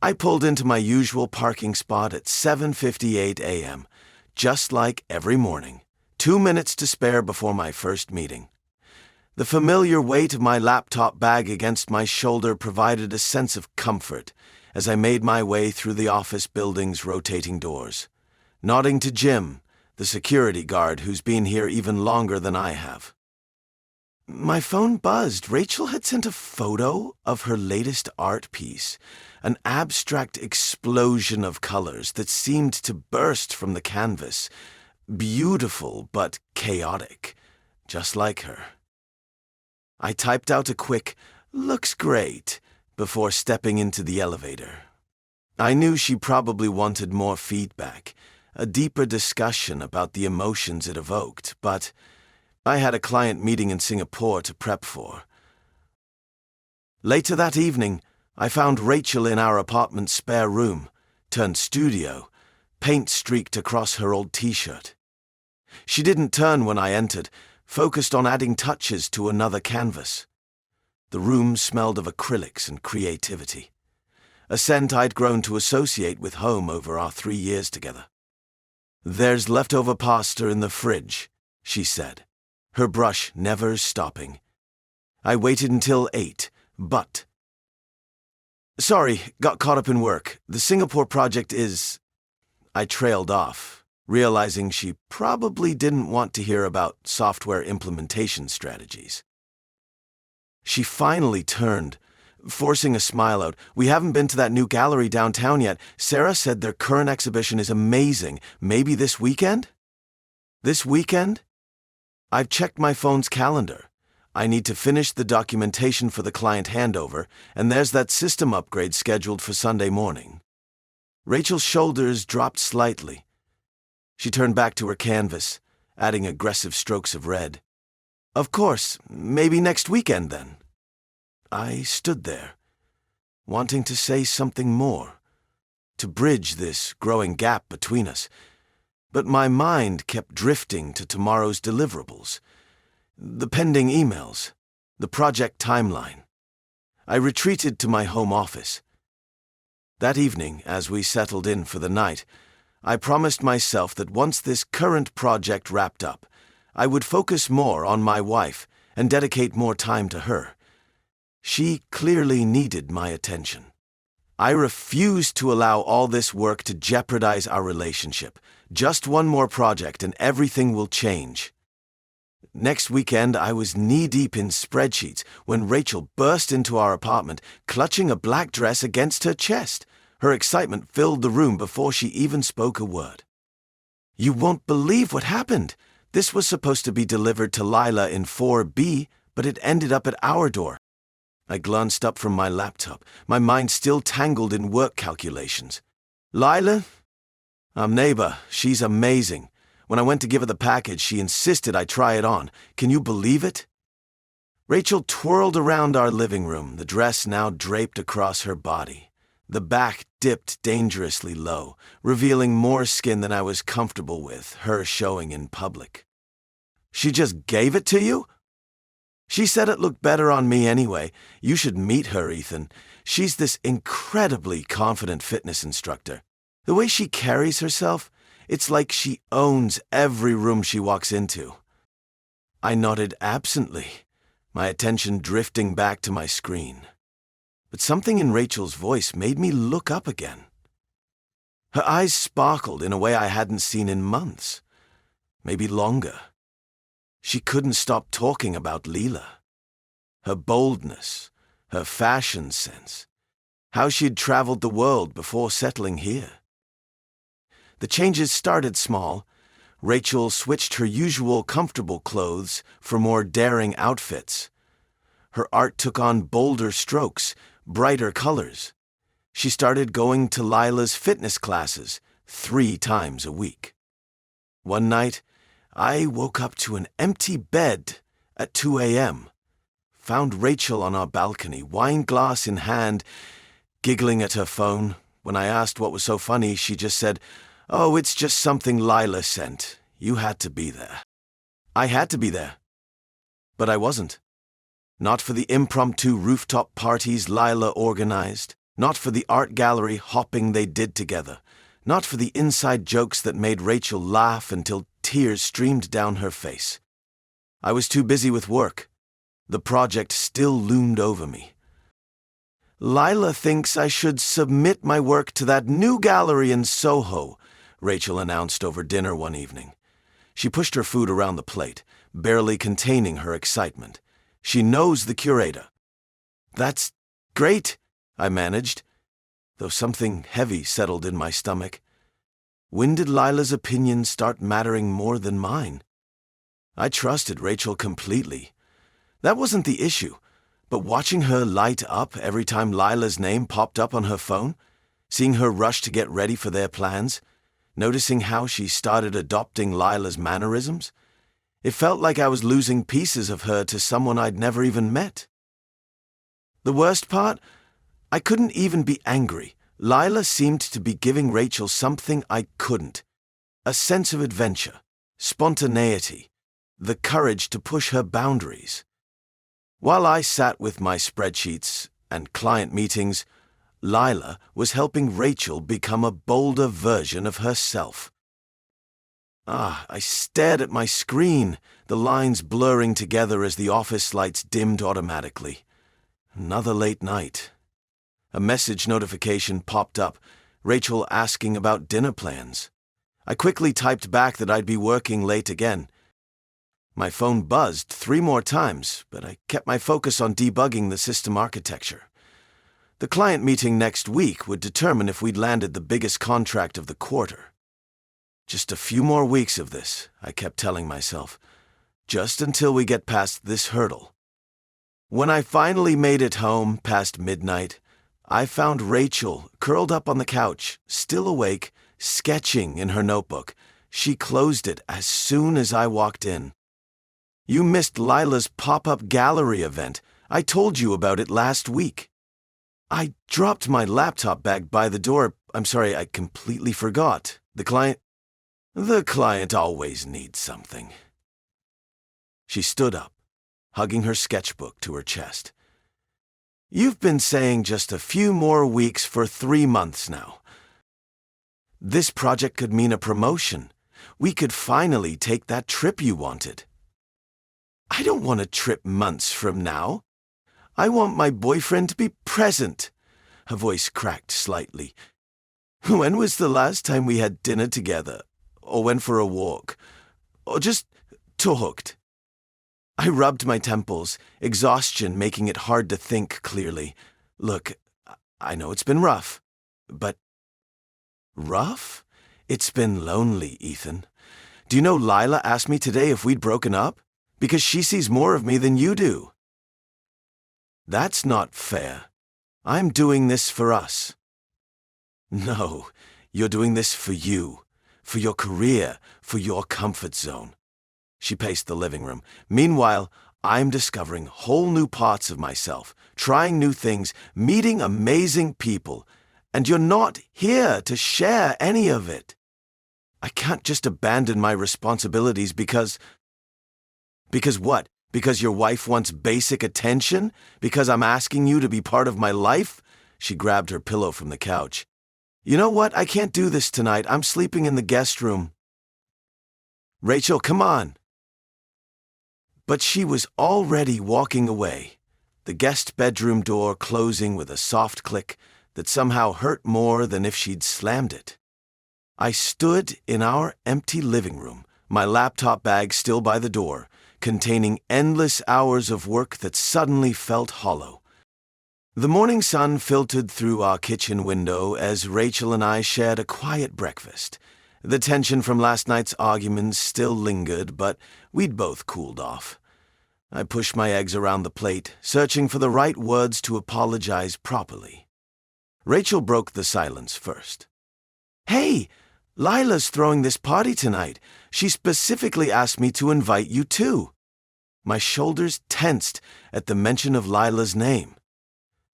I pulled into my usual parking spot at 7:58 a.m., just like every morning, 2 minutes to spare before my first meeting. The familiar weight of my laptop bag against my shoulder provided a sense of comfort as I made my way through the office building's rotating doors, nodding to Jim, the security guard who's been here even longer than I have. My phone buzzed. Rachel had sent a photo of her latest art piece, an abstract explosion of colors that seemed to burst from the canvas. Beautiful but chaotic, just like her. I typed out a quick, "Looks great," before stepping into the elevator. I knew she probably wanted more feedback, a deeper discussion about the emotions it evoked, but I had a client meeting in Singapore to prep for. Later that evening, I found Rachel in our apartment's spare room, turned studio, paint streaked across her old t-shirt. She didn't turn when I entered, focused on adding touches to another canvas. The room smelled of acrylics and creativity, a scent I'd grown to associate with home over our 3 years together. "There's leftover pasta in the fridge," she said, her brush never stopping. I waited until 8, but... "Sorry, got caught up in work. The Singapore project is..." I trailed off, realizing she probably didn't want to hear about software implementation strategies. She finally turned, forcing a smile out. "We haven't been to that new gallery downtown yet. Sarah said their current exhibition is amazing. Maybe this weekend?" "This weekend?" I've checked my phone's calendar. I need to finish the documentation for the client handover, and there's that system upgrade scheduled for Sunday morning. Rachel's shoulders dropped slightly. She turned back to her canvas, adding aggressive strokes of red. "Of course, maybe next weekend then." I stood there, wanting to say something more, to bridge this growing gap between us. But my mind kept drifting to tomorrow's deliverables, the pending emails, the project timeline. I retreated to my home office. That evening, as we settled in for the night, I promised myself that once this current project wrapped up, I would focus more on my wife and dedicate more time to her. She clearly needed my attention. I refused to allow all this work to jeopardize our relationship. Just one more project and everything will change. Next weekend, I was knee-deep in spreadsheets when Rachel burst into our apartment, clutching a black dress against her chest. Her excitement filled the room before she even spoke a word. "You won't believe what happened. This was supposed to be delivered to Lila in 4B, but it ended up at our door." I glanced up from my laptop, my mind still tangled in work calculations. "Lila? Neighbor, she's amazing. When I went to give her the package, she insisted I try it on. Can you believe it?" Rachel twirled around our living room, the dress now draped across her body. The back dipped dangerously low, revealing more skin than I was comfortable with, her showing in public. "She just gave it to you?" "She said it looked better on me anyway. You should meet her, Ethan. She's this incredibly confident fitness instructor. The way she carries herself, it's like she owns every room she walks into." I nodded absently, my attention drifting back to my screen. But something in Rachel's voice made me look up again. Her eyes sparkled in a way I hadn't seen in months, maybe longer. She couldn't stop talking about Leela. Her boldness, her fashion sense, how she'd traveled the world before settling here. The changes started small. Rachel switched her usual comfortable clothes for more daring outfits. Her art took on bolder strokes, brighter colors. She started going to Lila's fitness classes 3 times a week. One night, I woke up to an empty bed at 2 a.m., found Rachel on our balcony, wine glass in hand, giggling at her phone. When I asked what was so funny, she just said, "Oh, it's just something Lila sent. You had to be there." I had to be there. But I wasn't. Not for the impromptu rooftop parties Lila organized, Not for the art gallery hopping they did together. Not for the inside jokes that made Rachel laugh until tears streamed down her face. I was too busy with work. The project still loomed over me. Lila thinks I should submit my work to that new gallery in Soho, Rachel announced over dinner one evening. She pushed her food around the plate, barely containing her excitement. She knows the curator. That's great, I managed, though something heavy settled in my stomach. When did Lila's opinion start mattering more than mine? I trusted Rachel completely. That wasn't the issue, but watching her light up every time Lila's name popped up on her phone, seeing her rush to get ready for their plans, noticing how she started adopting Lila's mannerisms, it felt like I was losing pieces of her to someone I'd never even met. The worst part? I couldn't even be angry. Lila seemed to be giving Rachel something I couldn't. A sense of adventure, spontaneity, the courage to push her boundaries. While I sat with my spreadsheets and client meetings, Lila was helping Rachel become a bolder version of herself. I stared at my screen, the lines blurring together as the office lights dimmed automatically. Another late night. A message notification popped up, Rachel asking about dinner plans. I quickly typed back that I'd be working late again. My phone buzzed 3 more times, but I kept my focus on debugging the system architecture. The client meeting next week would determine if we'd landed the biggest contract of the quarter. Just a few more weeks of this, I kept telling myself, just until we get past this hurdle. When I finally made it home past midnight, I found Rachel curled up on the couch, still awake, sketching in her notebook. She closed it as soon as I walked in. You missed Lila's pop-up gallery event. I told you about it last week. I dropped my laptop bag by the door. I'm sorry, I completely forgot. The client always needs something. She stood up, hugging her sketchbook to her chest. You've been saying just a few more weeks for 3 months now. This project could mean a promotion. We could finally take that trip you wanted. I don't want a trip months from now. I want my boyfriend to be present. Her voice cracked slightly. When was the last time we had dinner together? Or went for a walk? Or just talked? I rubbed my temples, exhaustion making it hard to think clearly. Look, I know it's been rough, but... Rough? It's been lonely, Ethan. Do you know Lila asked me today if we'd broken up? Because she sees more of me than you do. That's not fair. I'm doing this for us. No, you're doing this for you, for your career, for your comfort zone. She paced the living room. Meanwhile, I'm discovering whole new parts of myself, trying new things, meeting amazing people, and you're not here to share any of it. I can't just abandon my responsibilities because... Because what? Because your wife wants basic attention? Because I'm asking you to be part of my life? She grabbed her pillow from the couch. You know what? I can't do this tonight. I'm sleeping in the guest room. Rachel, come on. But she was already walking away, the guest bedroom door closing with a soft click that somehow hurt more than if she'd slammed it. I stood in our empty living room, my laptop bag still by the door, containing endless hours of work that suddenly felt hollow. The morning sun filtered through our kitchen window as Rachel and I shared a quiet breakfast. The tension from last night's arguments still lingered, but we'd both cooled off. I pushed my eggs around the plate, searching for the right words to apologize properly. Rachel broke the silence first. Hey, Lila's throwing this party tonight. She specifically asked me to invite you too. My shoulders tensed at the mention of Lila's name.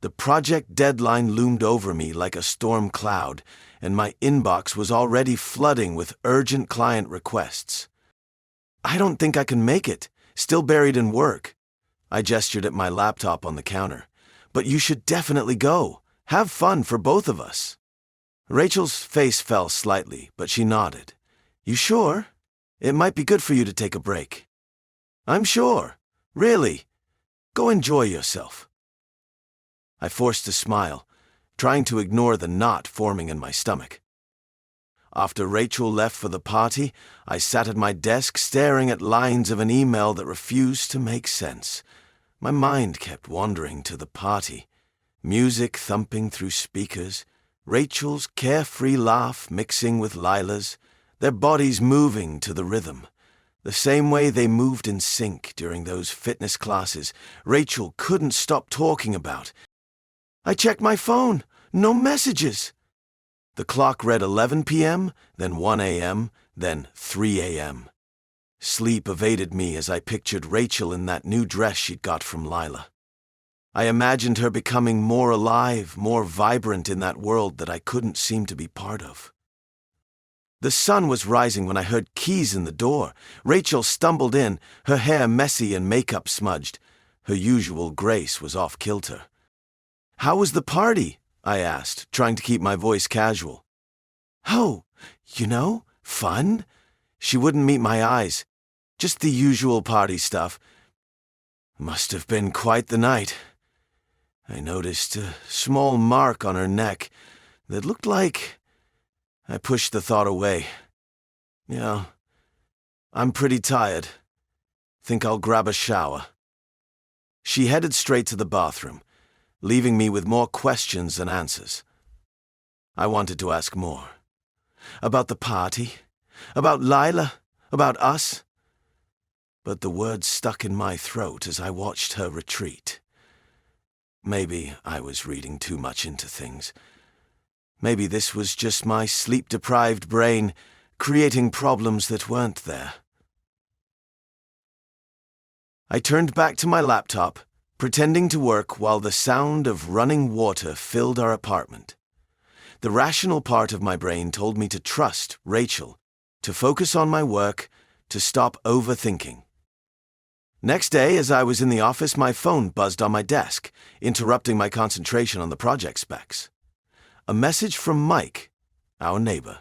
The project deadline loomed over me like a storm cloud, and my inbox was already flooding with urgent client requests. I don't think I can make it, still buried in work. I gestured at my laptop on the counter. But you should definitely go. Have fun for both of us." Rachel's face fell slightly, but she nodded. "You sure? It might be good for you to take a break." "I'm sure. Really. Go enjoy yourself." I forced a smile, trying to ignore the knot forming in my stomach. After Rachel left for the party, I sat at my desk staring at lines of an email that refused to make sense. My mind kept wandering to the party. Music thumping through speakers, Rachel's carefree laugh mixing with Lila's, their bodies moving to the rhythm. The same way they moved in sync during those fitness classes Rachel couldn't stop talking about. I checked my phone. No messages. The clock read 11 p.m., then 1 a.m., then 3 a.m. Sleep evaded me as I pictured Rachel in that new dress she'd got from Lila. I imagined her becoming more alive, more vibrant in that world that I couldn't seem to be part of. The sun was rising when I heard keys in the door. Rachel stumbled in, her hair messy and makeup smudged. Her usual grace was off kilter. "How was the party?" I asked, trying to keep my voice casual. "Oh, fun." She wouldn't meet my eyes. "Just the usual party stuff." "Must have been quite the night." I noticed a small mark on her neck that looked like... I pushed the thought away. "Yeah, I'm pretty tired. Think I'll grab a shower." She headed straight to the bathroom, leaving me with more questions than answers. I wanted to ask more. About the party, about Lila, about us. But the words stuck in my throat as I watched her retreat. Maybe I was reading too much into things. Maybe this was just my sleep-deprived brain creating problems that weren't there. I turned back to my laptop, pretending to work while the sound of running water filled our apartment. The rational part of my brain told me to trust Rachel, to focus on my work, to stop overthinking. Next day, as I was in the office, my phone buzzed on my desk, interrupting my concentration on the project specs. A message from Mike, our neighbor.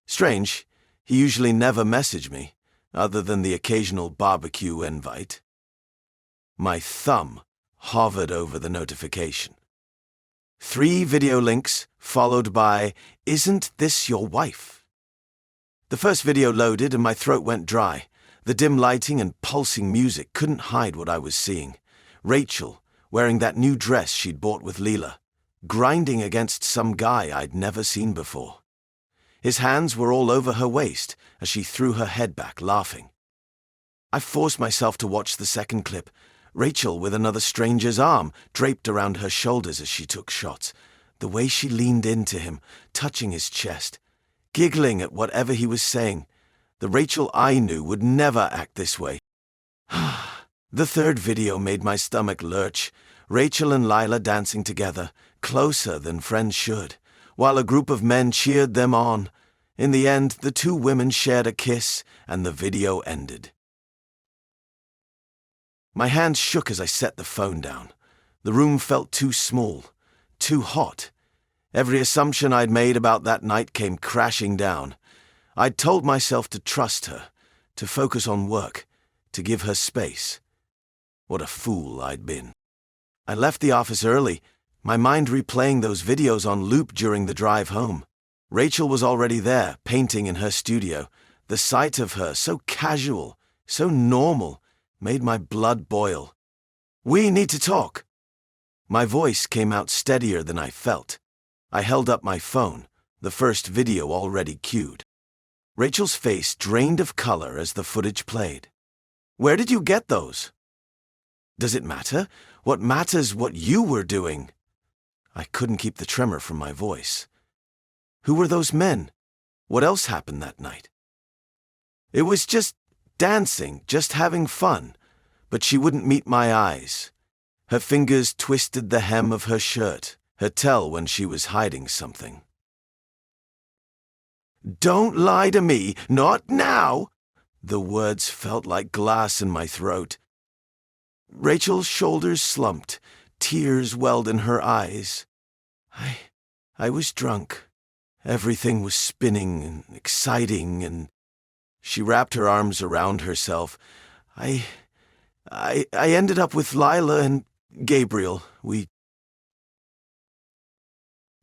Strange, he usually never messaged me, other than the occasional barbecue invite. My thumb hovered over the notification. 3 video links, followed by, "Isn't this your wife?" The first video loaded and my throat went dry. The dim lighting and pulsing music couldn't hide what I was seeing. Rachel, wearing that new dress she'd bought with Lila, grinding against some guy I'd never seen before. His hands were all over her waist as she threw her head back, laughing. I forced myself to watch the second clip, Rachel with another stranger's arm draped around her shoulders as she took shots, the way she leaned into him, touching his chest, giggling at whatever he was saying. The Rachel I knew would never act this way. The third video made my stomach lurch, Rachel and Lila dancing together, closer than friends should, while a group of men cheered them on. In the end, the 2 women shared a kiss, and the video ended. My hands shook as I set the phone down. The room felt too small, too hot. Every assumption I'd made about that night came crashing down. I'd told myself to trust her, to focus on work, to give her space. What a fool I'd been. I left the office early, my mind replaying those videos on loop during the drive home. Rachel was already there, painting in her studio. The sight of her, so casual, so normal, made my blood boil. "We need to talk." My voice came out steadier than I felt. I held up my phone, the first video already queued. Rachel's face drained of color as the footage played. "Where did you get those?" "Does it matter? What matters what you were doing?" I couldn't keep the tremor from my voice. "Who were those men? What else happened that night?" "It was just dancing, just having fun." But she wouldn't meet my eyes. Her fingers twisted the hem of her shirt, her tell when she was hiding something. "Don't lie to me, not now!" The words felt like glass in my throat. Rachel's shoulders slumped, tears welled in her eyes. I was drunk. Everything was spinning and exciting, and she wrapped her arms around herself. I ended up with Lila and Gabriel.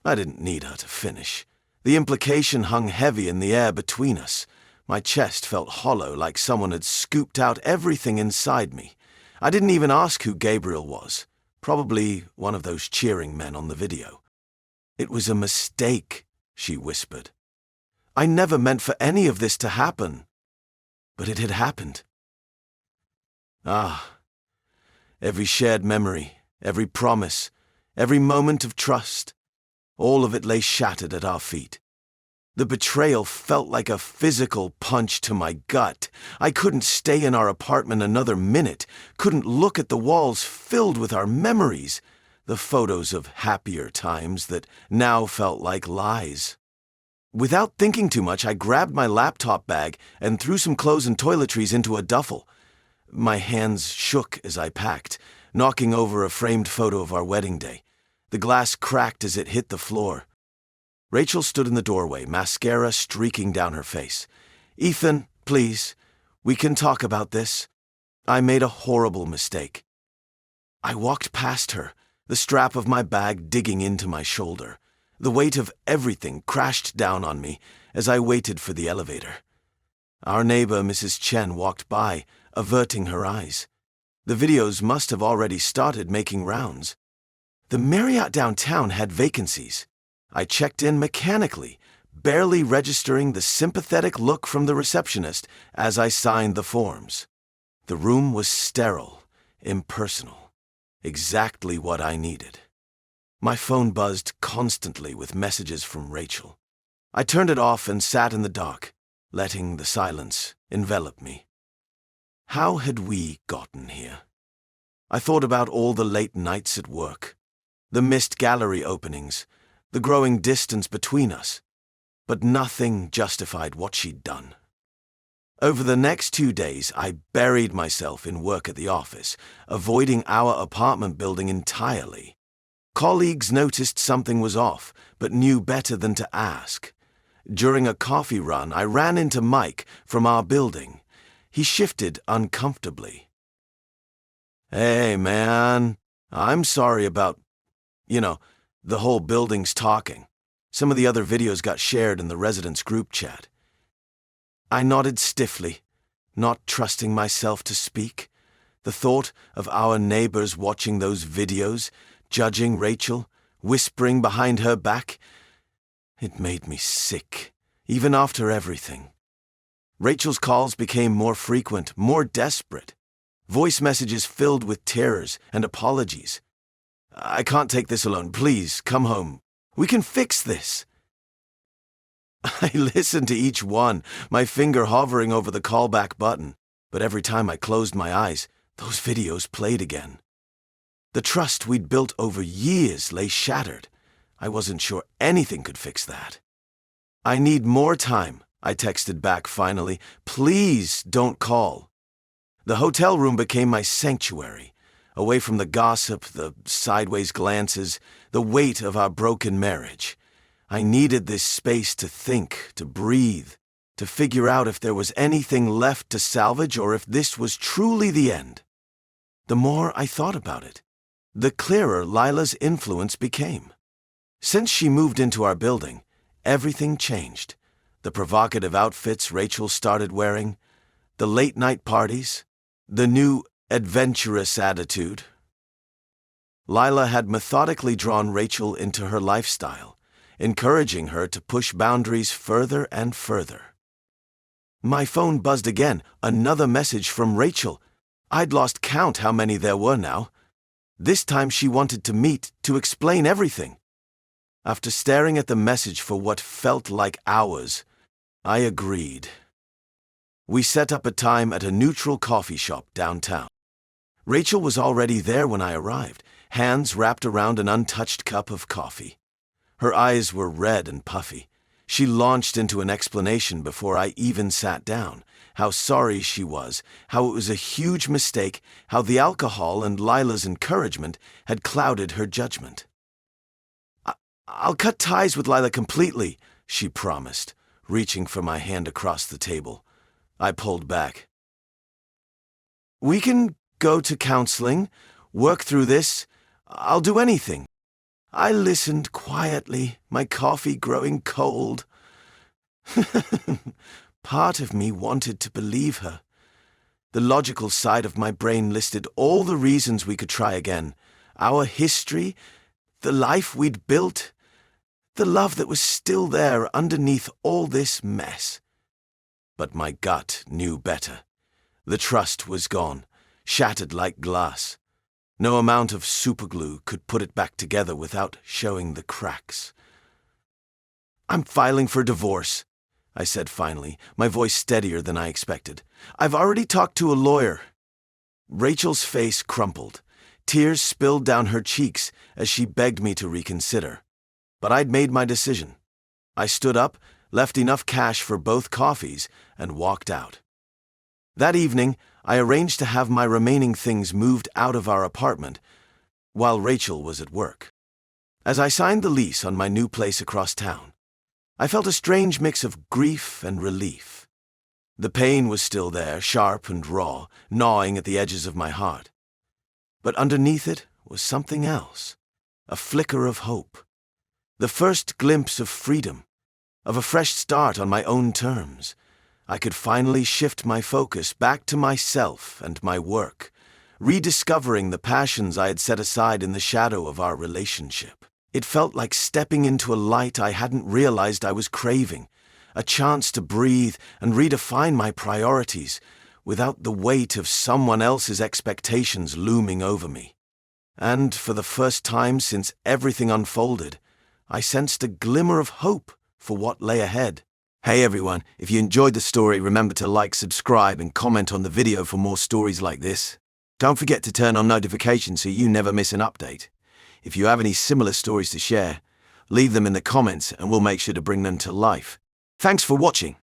I didn't need her to finish. The implication hung heavy in the air between us. My chest felt hollow, like someone had scooped out everything inside me. I didn't even ask who Gabriel was. Probably one of those cheering men on the video. "It was a mistake," she whispered. "I never meant for any of this to happen." But it had happened. Every shared memory, every promise, every moment of trust, all of it lay shattered at our feet. The betrayal felt like a physical punch to my gut. I couldn't stay in our apartment another minute, couldn't look at the walls filled with our memories, the photos of happier times that now felt like lies. Without thinking too much, I grabbed my laptop bag and threw some clothes and toiletries into a duffel. My hands shook as I packed, knocking over a framed photo of our wedding day. The glass cracked as it hit the floor. Rachel stood in the doorway, mascara streaking down her face. "Ethan, please, we can talk about this. I made a horrible mistake." I walked past her, the strap of my bag digging into my shoulder. The weight of everything crashed down on me as I waited for the elevator. Our neighbor, Mrs. Chen, walked by, averting her eyes. The videos must have already started making rounds. The Marriott downtown had vacancies. I checked in mechanically, barely registering the sympathetic look from the receptionist as I signed the forms. The room was sterile, impersonal, exactly what I needed. My phone buzzed constantly with messages from Rachel. I turned it off and sat in the dark, letting the silence envelop me. How had we gotten here? I thought about all the late nights at work, the missed gallery openings, the growing distance between us, but nothing justified what she'd done. Over the next 2 days, I buried myself in work at the office, avoiding our apartment building entirely. Colleagues noticed something was off, but knew better than to ask. During a coffee run, I ran into Mike from our building. He shifted uncomfortably. "Hey, man, I'm sorry about, the whole building's talking. Some of the other videos got shared in the residents' group chat." I nodded stiffly, not trusting myself to speak. The thought of our neighbors watching those videos, judging Rachel, whispering behind her back, it made me sick, even after everything. Rachel's calls became more frequent, more desperate. Voice messages filled with tears and apologies. "I can't take this alone. Please, come home. We can fix this." I listened to each one, my finger hovering over the callback button, but every time I closed my eyes, those videos played again. The trust we'd built over years lay shattered. I wasn't sure anything could fix that. "I need more time," I texted back finally. "Please don't call." The hotel room became my sanctuary, away from the gossip, the sideways glances, the weight of our broken marriage. I needed this space to think, to breathe, to figure out if there was anything left to salvage or if this was truly the end. The more I thought about it, the clearer Lila's influence became. Since she moved into our building, everything changed. The provocative outfits Rachel started wearing, the late-night parties, the new adventurous attitude. Lila had methodically drawn Rachel into her lifestyle, encouraging her to push boundaries further and further. My phone buzzed again, another message from Rachel. I'd lost count how many there were now. This time she wanted to meet, to explain everything. After staring at the message for what felt like hours, I agreed. We set up a time at a neutral coffee shop downtown. Rachel was already there when I arrived, hands wrapped around an untouched cup of coffee. Her eyes were red and puffy. She launched into an explanation before I even sat down, how sorry she was, how it was a huge mistake, how the alcohol and Lila's encouragement had clouded her judgment. I'll cut ties with Lila completely, she promised, reaching for my hand across the table. I pulled back. We can go to counseling, work through this. I'll do anything. I listened quietly, my coffee growing cold. Part of me wanted to believe her. The logical side of my brain listed all the reasons we could try again. Our history, the life we'd built, the love that was still there underneath all this mess. But my gut knew better. The trust was gone, shattered like glass. No amount of superglue could put it back together without showing the cracks. I'm filing for divorce, I said finally, my voice steadier than I expected. I've already talked to a lawyer. Rachel's face crumpled. Tears spilled down her cheeks as she begged me to reconsider. But I'd made my decision. I stood up, left enough cash for both coffees, and walked out. That evening, I arranged to have my remaining things moved out of our apartment while Rachel was at work. As I signed the lease on my new place across town, I felt a strange mix of grief and relief. The pain was still there, sharp and raw, gnawing at the edges of my heart. But underneath it was something else, a flicker of hope, the first glimpse of freedom, of a fresh start on my own terms. I could finally shift my focus back to myself and my work, rediscovering the passions I had set aside in the shadow of our relationship. It felt like stepping into a light I hadn't realized I was craving, a chance to breathe and redefine my priorities without the weight of someone else's expectations looming over me. And for the first time since everything unfolded, I sensed a glimmer of hope for what lay ahead. Hey everyone, if you enjoyed the story, remember to like, subscribe, and comment on the video for more stories like this. Don't forget to turn on notifications so you never miss an update. If you have any similar stories to share, leave them in the comments and we'll make sure to bring them to life. Thanks for watching.